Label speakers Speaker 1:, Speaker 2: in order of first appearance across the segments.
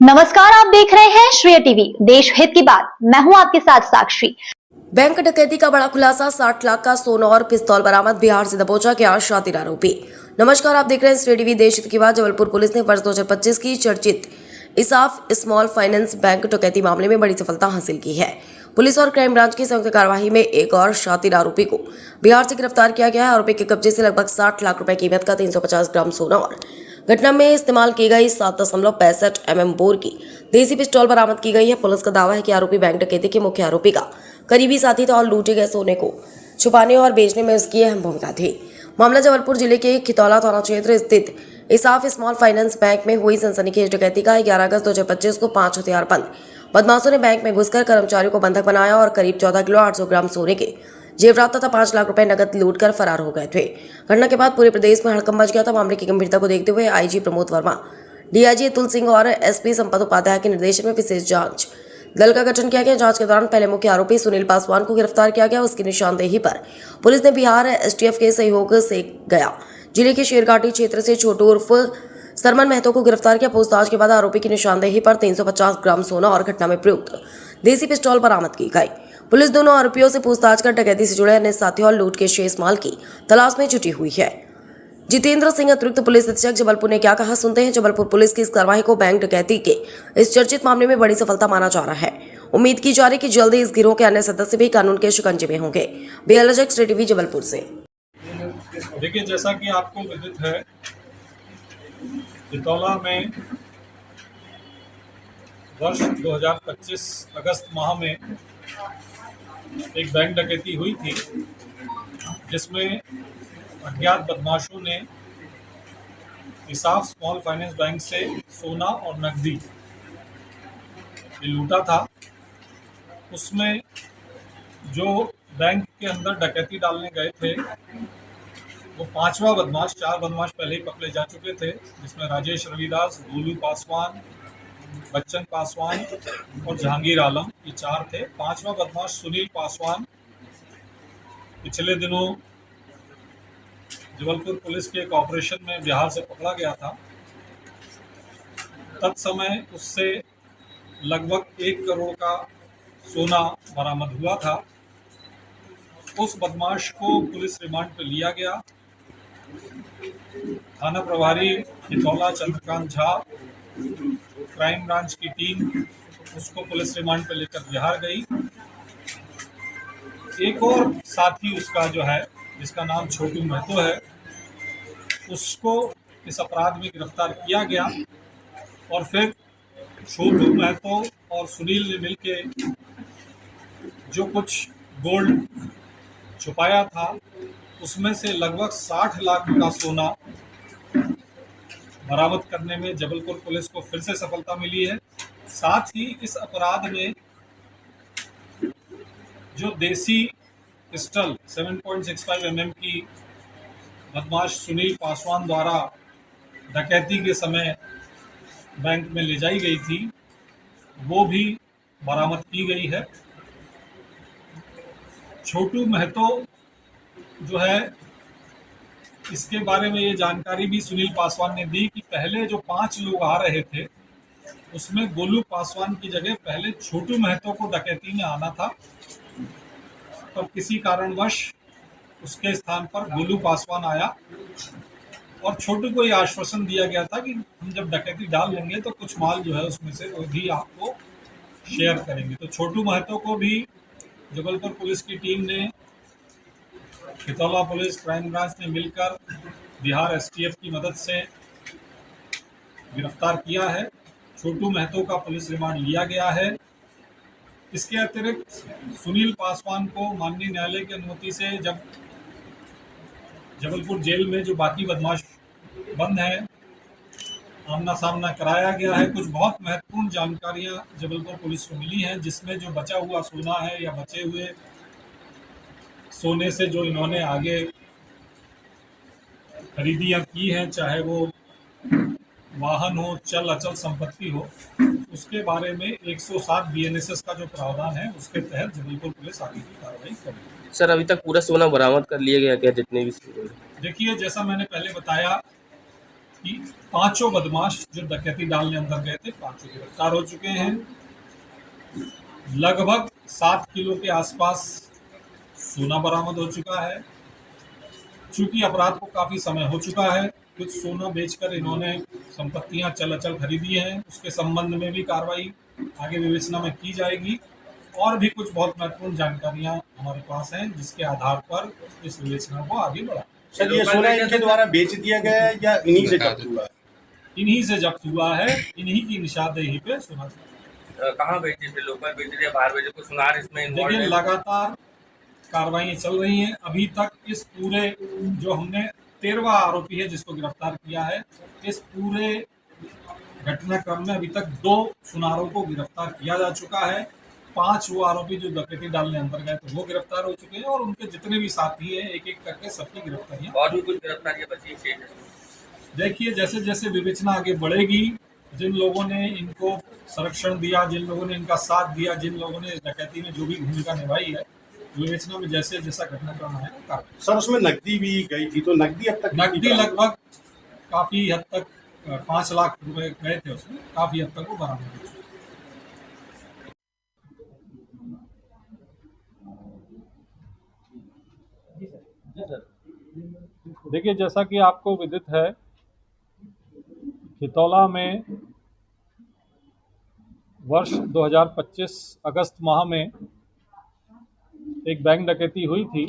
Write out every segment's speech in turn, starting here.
Speaker 1: नमस्कार, आप देख रहे हैं श्रेय टीवी, देश हित की बात। मैं हूं आपके साथ साक्षी।
Speaker 2: बैंक डकैती का बड़ा खुलासा, 60 लाख का सोना और पिस्तौल बरामद, बिहार से दबोचा गया शातिर आरोपी। नमस्कार, आप देख रहे हैं श्रेय टीवी, देश हित की बात। जबलपुर पुलिस ने वर्ष 2025 की चर्चित इसाफ स्मॉल फाइनेंस बैंक डकैती मामले में बड़ी सफलता हासिल की है। पुलिस और क्राइम ब्रांच की संयुक्त कार्यवाही में एक और शातिर आरोपी को बिहार से गिरफ्तार किया गया है। आरोपी के कब्जे से लगभग 60 लाख रुपए कीमत का 350 ग्राम सोना और घटना में इस्तेमाल की गई 7.65 mm बोर की देसी पिस्टल बरामद की गई है। पुलिस का दावा है कि आरोपी बैंक डकैती के मुख्य आरोपी का करीबी साथी था और लूटे गए सोने को छुपाने और बेचने में उसकी अहम भूमिका थी। मामला जबलपुर जिले के खितौला थाना क्षेत्र स्थित इसाफ स्मॉल फाइनेंस बैंक में हुई सनसनीखेज डकैती का 11 अगस्त 2025 को 5 हथियारबंद बदमाशों ने बैंक में घुसकर कर्मचारियों को बंधक बनाया और करीब 14 किलो 800 ग्राम सोने के जेवरात तथा 5 लाख रुपए नकद लूटकर फरार हो गए थे। घटना के बाद पूरे प्रदेश में हड़कंप मच गया था। मामले की गंभीरता को देखते हुए आईजी प्रमोद वर्मा, डीआईजी अतुल सिंह और एसपी संपत उपाध्याय के निर्देशन में विशेष जांच दल का गठन किया गया। जांच के दौरान पहले मुख्य आरोपी सुनील पासवान को गिरफ्तार किया गया। उसकी निशानदेही पर पुलिस ने बिहार एसटीएफ के सहयोग से गया जिले के शेरघाटी क्षेत्र से छोटू उर्फ सरमन महतो को गिरफ्तार किया। पूछताछ के बाद आरोपी की निशानदेही पर 350 ग्राम सोना और घटना में प्रयुक्त देसी पिस्तौल बरामद की गई। पुलिस दोनों आरोपियों से पूछताछ कर डकैती से जुड़े अन्य साथियों और लूट के शेष माल की तलाश में जुटी हुई है। जितेंद्र सिंह, अतिरिक्त पुलिस अधीक्षक जबलपुर, ने क्या कहा, सुनते हैं। जबलपुर पुलिस की इस कार्रवाई को बैंक डकैती के इस चर्चित मामले में बड़ी सफलता माना जा रहा है। उम्मीद की जा रही कि जल्द ही इस गिरोह के अन्य सदस्य भी कानून के शिकंजे में होंगे। बेलजक श्रेय टीवी जबलपुर से।
Speaker 3: देखिए, जैसा कि आपको विदित है, खितौला में वर्ष 2025 अगस्त माह में एक बैंक डकैती हुई थी, जिसमें अज्ञात बदमाशों ने इसाफ स्मॉल फाइनेंस बैंक से सोना और नकदी ये लूटा था। उसमें जो बैंक के अंदर डकैती डालने गए थे वो 5वां बदमाश, 4 बदमाश पहले ही पकड़े जा चुके थे, जिसमें राजेश रविदास, गोलू पासवान, बच्चन पासवान और जहांगीर आलम, ये 4 थे। 5वां बदमाश सुनील पासवान पिछले दिनों जबलपुर पुलिस के एक ऑपरेशन में बिहार से पकड़ा गया था। तत्समय उससे लगभग 1 करोड़ का सोना बरामद हुआ था। उस बदमाश को पुलिस रिमांड पर लिया गया। थाना प्रभारी खितौला चंद्रकांत झा, क्राइम ब्रांच की टीम उसको पुलिस रिमांड पर लेकर बिहार गई। एक और साथी उसका जो है, जिसका नाम छोटू महतो है, उसको इस अपराध में गिरफ्तार किया गया और फिर छोटू महतो और सुनील ने मिलके जो कुछ गोल्ड छुपाया था उसमें से लगभग 60 लाख का सोना बरामद करने में जबलपुर पुलिस को फिर से सफलता मिली है। साथ ही इस अपराध में जो देसी पिस्टल 7.65 mm की बदमाश सुनील पासवान द्वारा डकैती के समय बैंक में ले जाई गई थी, वो भी बरामद की गई है। छोटू महतो जो है, इसके बारे में ये जानकारी भी सुनील पासवान ने दी कि पहले जो 5 लोग आ रहे थे उसमें गोलू पासवान की जगह पहले छोटू महतो को डकैती में आना था, तो किसी कारणवश उसके स्थान पर गोलू पासवान आया और छोटू को ये आश्वासन दिया गया था कि हम जब डकैती डाल लेंगे तो कुछ माल जो है उसमें से वो भी आपको शेयर करेंगे। तो छोटू महतो को भी जबलपुर पुलिस की टीम ने, खितौला पुलिस, क्राइम ब्रांच ने मिलकर बिहार एसटीएफ की मदद से गिरफ्तार किया है। छोटू महतो का पुलिस रिमांड लिया गया है। इसके अतिरिक्त सुनील पासवान को माननीय न्यायालय की अनुमति से जब जबलपुर जेल में जो बाकी बदमाश बंद हैं, आमना सामना कराया गया है। कुछ बहुत महत्वपूर्ण जानकारियां जबलपुर पुलिस को मिली हैं, जिसमें जो बचा हुआ सोना है या बचे हुए सोने से जो इन्होंने आगे खरीदियां की हैं, चाहे वो वाहन हो, चल अचल संपत्ति हो, उसके बारे में 107 BNSS का जो प्रावधान है उसके तहत जबलपुर पुलिस आगे की कार्रवाई करेगी।
Speaker 4: सर, अभी तक पूरा सोना बरामद कर लिया गया क्या, जितने भी?
Speaker 3: देखिए, जैसा मैंने पहले बताया कि पांचों बदमाश जो डकैती डालने अंदर गए थे, पांचों गिरफ्तार हो चुके हैं। लगभग 7 किलो के आसपास सोना बरामद हो चुका है। चूंकि अपराध को काफी समय हो चुका है, कुछ सोना बेचकर इन्होंने संपत्तियां चल अचल खरीदी हैं, उसके संबंध में भी कार्रवाई आगे विवेचना में की जाएगी। और भी कुछ बहुत महत्वपूर्ण जानकारियां हमारे पास हैं, जिसके आधार पर इस विवेचना को आगे बढ़ा।
Speaker 4: सर, ये सोना इनके द्वारा बेच दिया गया है या इन्हीं से जब्त हुआ है?
Speaker 3: इन्हीं से जब्त हुआ है, इन्हीं की निशानदेही पे सोना।
Speaker 5: कहाँ बेचे थे, लोकल बेच रहे बाहर बेचे, कुछ सुनार इसमें इन्वॉल्व
Speaker 3: देखिए,
Speaker 5: है?
Speaker 3: लगातार कार्रवाई चल रही हैं। अभी तक इस पूरे जो हमने 13वां आरोपी है जिसको गिरफ्तार किया है, इस पूरे घटनाक्रम में अभी तक 2 सुनारों को गिरफ्तार किया जा चुका है। 5 वो आरोपी जो डकैती डालने अंदर गए थे वो गिरफ्तार हो चुके हैं, और उनके जितने भी साथी हैं एक एक करके सबकी गिरफ्तारियां।
Speaker 5: और भी कुछ गिरफ्तारियां बची शेष है?
Speaker 3: देखिए, जैसे जैसे विवेचना आगे बढ़ेगी, जिन लोगों ने इनको संरक्षण दिया, जिन लोगों ने इनका साथ दिया, जिन लोगों ने इस डकैती में जो भी भूमिका निभाई है, विवेचना में जैसे जैसा घटनाक्रम है कार्रवाई।
Speaker 4: सर, उसमें नकदी भी गई थी, तो नकदी अब तक
Speaker 3: नकदी लगभग काफी हद तक 5 लाख रुपए गए थे उसमें, काफी हद तक वो बरामद हो चुके। देखिए, जैसा कि आपको विदित है, खितौला में वर्ष 2025 अगस्त माह में एक बैंक डकैती हुई थी,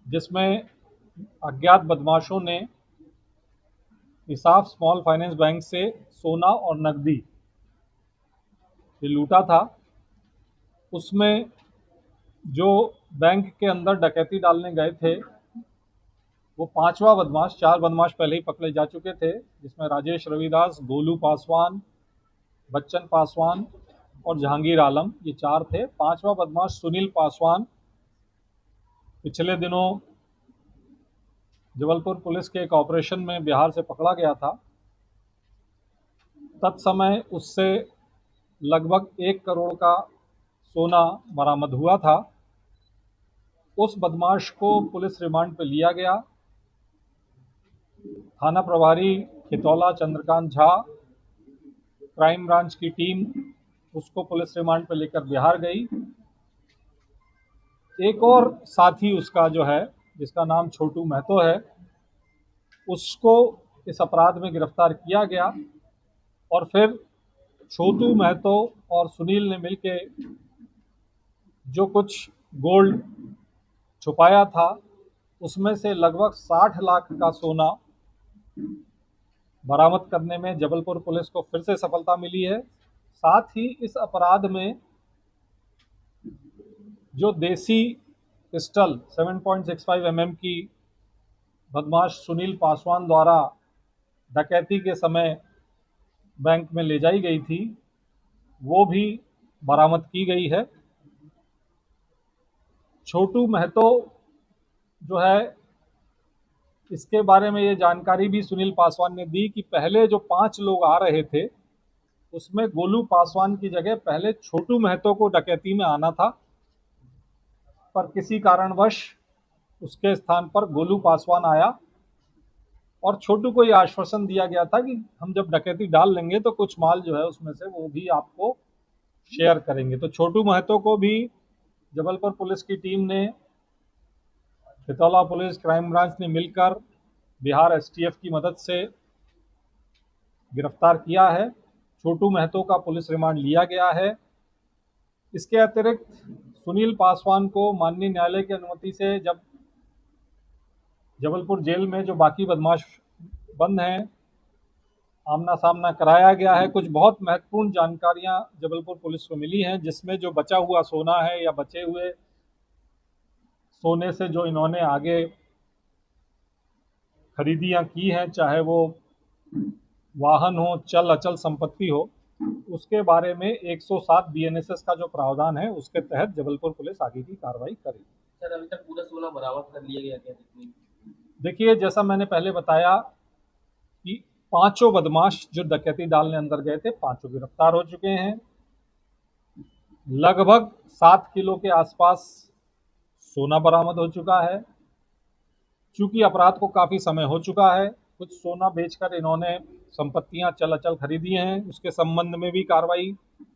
Speaker 3: जिसमें अज्ञात बदमाशों ने इंसाफ स्मॉल फाइनेंस बैंक से सोना और नकदी ये लूटा था। उसमें जो बैंक के अंदर डकैती डालने गए थे वो 5वां बदमाश, 4 बदमाश पहले ही पकड़े जा चुके थे, जिसमें राजेश रविदास, गोलू पासवान, बच्चन पासवान और जहांगीर आलम, ये 4 थे। 5वां बदमाश सुनील पासवान पिछले दिनों जबलपुर पुलिस के एक ऑपरेशन में बिहार से पकड़ा गया था। तत्समय उससे लगभग 1 करोड़ का सोना बरामद हुआ था। उस बदमाश को पुलिस रिमांड पर लिया गया। थाना प्रभारी खितौला चंद्रकांत झा, क्राइम ब्रांच की टीम उसको पुलिस रिमांड पर लेकर बिहार गई। एक और साथी उसका जो है, जिसका नाम छोटू महतो है, उसको इस अपराध में गिरफ्तार किया गया। और फिर छोटू महतो और सुनील ने मिलके जो कुछ गोल्ड छुपाया था, उसमें से लगभग 60 लाख का सोना बरामद करने में जबलपुर पुलिस को फिर से सफलता मिली है। साथ ही इस अपराध में जो देसी पिस्टल 7.65 mm की बदमाश सुनील पासवान द्वारा डकैती के समय बैंक में ले जाई गई थी, वो भी बरामद की गई है। छोटू महतो जो है, इसके बारे में ये जानकारी भी सुनील पासवान ने दी कि पहले जो 5 लोग आ रहे थे उसमें गोलू पासवान की जगह पहले छोटू महतो को डकैती में आना था, पर किसी कारणवश उसके स्थान पर गोलू पासवान आया और छोटू को ये आश्वासन दिया गया था कि हम जब डकैती डाल लेंगे तो कुछ माल जो है उसमें से वो भी आपको शेयर करेंगे। तो छोटू महतो को भी जबलपुर पुलिस की टीम ने, खितौला पुलिस, क्राइम ब्रांच ने मिलकर बिहार एसटीएफ की मदद से गिरफ्तार किया है। छोटू महतो का पुलिस रिमांड लिया गया है। इसके अतिरिक्त सुनील पासवान को माननीय न्यायालय की अनुमति से जब जबलपुर जेल में जो बाकी बदमाश बंद हैं, आमना सामना कराया गया है। कुछ बहुत महत्वपूर्ण जानकारियां जबलपुर पुलिस को मिली हैं, जिसमें जो बचा हुआ सोना है या बचे हुए सोने से जो इन्होंने आगे खरीदियां की हैं, चाहे वो वाहन हो, चल अचल संपत्ति हो, उसके बारे में 107 बीएनएसएस का जो प्रावधान है उसके तहत जबलपुर पुलिस आगे की कार्रवाई करेगी।
Speaker 5: सर, अभी तक पूरा सोना बरामद कर लिया गया क्या?
Speaker 3: देखिए, जैसा मैंने पहले बताया कि 5 बदमाश जो डकैती डालने अंदर गए थे, 5 गिरफ्तार हो चुके हैं। लगभग 7 किलो के आसपास सोना बरामद हो चुका है। चूंकि अपराध को काफी समय हो चुका है, कुछ सोना बेचकर इन्होंने संपत्तियां चल अचल खरीदी हैं, उसके संबंध में भी कार्रवाई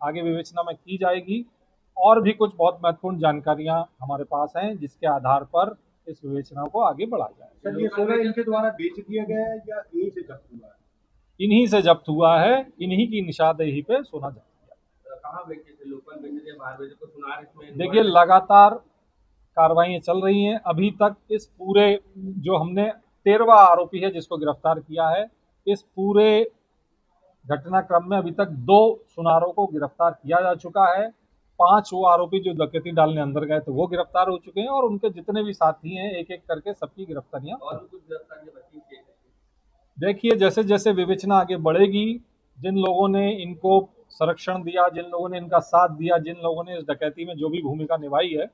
Speaker 3: आगे विवेचना में की जाएगी। और भी कुछ बहुत महत्वपूर्ण जानकारियां हमारे पास हैं जिसके आधार पर इस विवेचना को आगे बढ़ाया जाएगा।
Speaker 4: सर, ये सोना इनके द्वारा बेच दिया गया है या इन्हीं से जब्त हुआ है?
Speaker 3: इन्हीं से जब्त हुआ है, इन्हीं की निशानदेही पे सोना जब्त किया।
Speaker 5: कहाँ बेचे थे? लोकल बेचे थे, बाहर बेचे? कुछ सुना है इसमें?
Speaker 3: देखिए, लगातार कार्रवाइयां चल रही हैं। अभी तक इस पूरे जो हमने 13वां आरोपी है जिसको गिरफ्तार किया है, इस पूरे घटनाक्रम में अभी तक 2 सुनारों को गिरफ्तार किया जा चुका है। 5 वो आरोपी जो डकैती डालने अंदर गए थे वो गिरफ्तार हो चुके हैं और उनके जितने भी साथी हैं एक एक करके सबकी गिरफ्तारियां।
Speaker 5: और भी कुछ गिरफ्तारियां बची थी?
Speaker 3: देखिए, जैसे जैसे विवेचना आगे बढ़ेगी, जिन लोगों ने इनको संरक्षण दिया, जिन लोगों ने इनका साथ दिया, जिन लोगों ने इस डकैती में जो भी भूमिका निभाई है,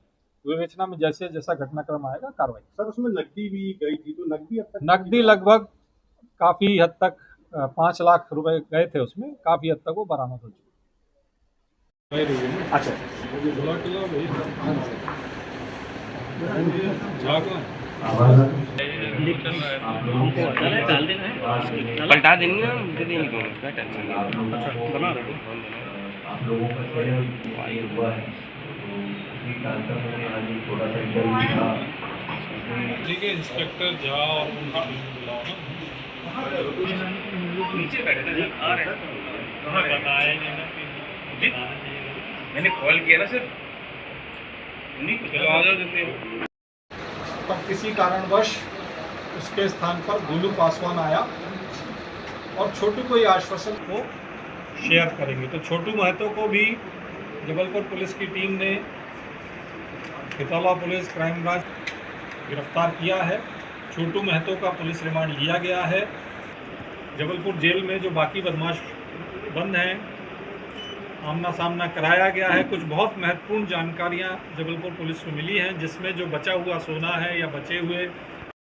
Speaker 3: विवेचना में जैसे जैसा घटनाक्रम आएगा कार्रवाई।
Speaker 4: सर, उसमें नकदी भी गई थी, तो नकदी अब तक
Speaker 3: नकदी लगभग काफी हद तक 5 लाख रुपए गए थे, उसमें काफी हद तक वो बरामद हो चुके।
Speaker 4: अच्छा
Speaker 5: पलटा देंगे ना, दे देंगे दोनों, क्या टेंशन है। बना रहे
Speaker 6: आप लोगों का सहयोग आगे हुआ है, तो इसी कार्यक्रम में आज थोड़ा सा इंटरव्यू था।
Speaker 3: ठीक है, इंस्पेक्टर झा और उनका बुलाओ ना।
Speaker 5: नीचे बैठे थे, आ रहे हैं।
Speaker 3: बताया नहीं ना कि
Speaker 5: मैंने कॉल किया ना सर, नहीं कुछ आ जाओ जल्दी।
Speaker 3: पर किसी कारणवश उसके स्थान पर गोलू पासवान आया और छोटू को ये आश्वासन को शेयर करेंगे। तो छोटू महतो को भी जबलपुर पुलिस की टीम ने, खितौला पुलिस क्राइम ब्रांच गिरफ्तार किया है। छोटू महतो का पुलिस रिमांड लिया गया है। जबलपुर जेल में जो बाकी बदमाश बंद हैं, आमना सामना कराया गया है। कुछ बहुत महत्वपूर्ण जानकारियां जबलपुर पुलिस को मिली हैं, जिसमें जो बचा हुआ सोना है या बचे हुए